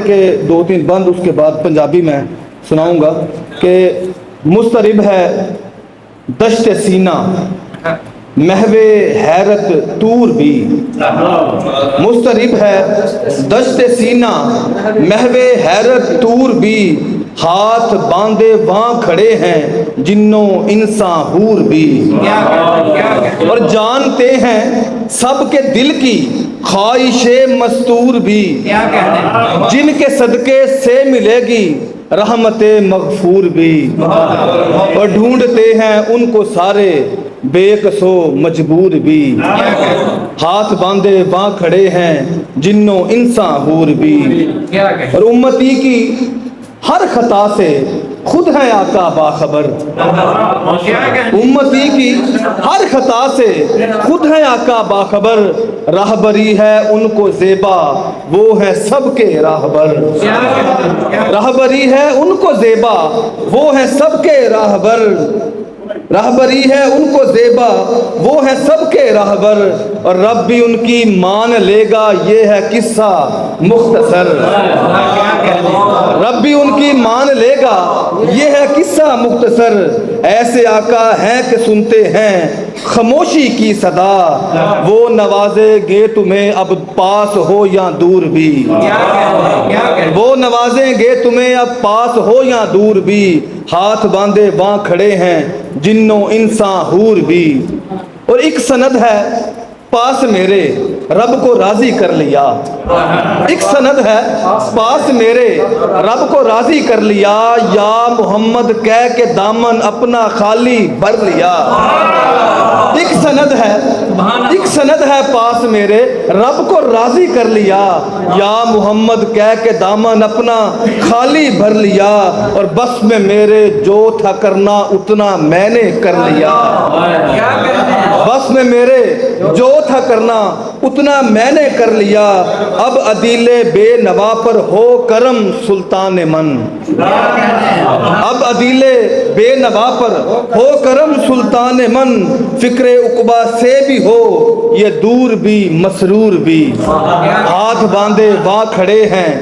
کے دو تین بند اس کے بعد پنجابی میں سناؤں گا کہ مسترب ہے دشت سینہ محو حیرت طور بھی، مسترب ہے دشت سینہ محو حیرت طور بھی، ہاتھ باندھے وہاں کھڑے ہیں جنوں انساں حور بھی، اور جانتے ہیں سب کے دل کی خواہش مستور بھی، جن کے صدقے سے ملے گی رحمت مغفور بھی، اور ڈھونڈتے ہیں ان کو سارے بے کسو مجبور بھی، ہاتھ باندھے وہاں کھڑے ہیں جنوں انساں حور بھی، اور امتی کی ہر خطا سے خود ہے آقا باخبر، امتی کی ہر خطا سے خود ہے آقا باخبر، راہبری ہے ان کو زیبا وہ ہے سب کے راہبر، راہبری ہے ان کو زیبا وہ ہے سب کے راہبر، راہبری ہے ان کو زیبا وہ ہے سب کے راہبر، اور رب بھی ان کی مان لے گا یہ ہے قصہ مختصر، رب بھی ان کی مان لے گا یہ ہے قصہ مختصر، ایسے آقا ہیں کہ سنتے ہیں خاموشی کی صدا، وہ نوازیں گے تمہیں اب پاس ہو یا دور بھی، وہ نوازیں گے تمہیں اب پاس ہو یا دور بھی، ہاتھ باندھے وہاں کھڑے ہیں جنوں انساں حور بھی، اور ایک سند ہے پاس میرے رب کو راضی کر لیا، ایک سند ہے پاس میرے رب کو راضی کر لیا، یا محمد کہہ کے دامن اپنا خالی بھر لیا، ایک سند ہے پاس میرے رب کو راضی کر لیا، یا محمد کہہ کے دامن اپنا خالی بھر لیا، اور بس میں میرے جو تھا کرنا اتنا میں نے کر لیا، بس میں میرے جو تھا کرنا اتنا میں نے کر لیا، اب عدیل بے نوا پر ہو کرم سلطان من، اب عدیل بے نوا پر ہو کرم سلطان من، فکر عقبہ سے بھی ہو یہ دور بھی مسرور بھی، ہاتھ باندھے وہاں کھڑے ہیں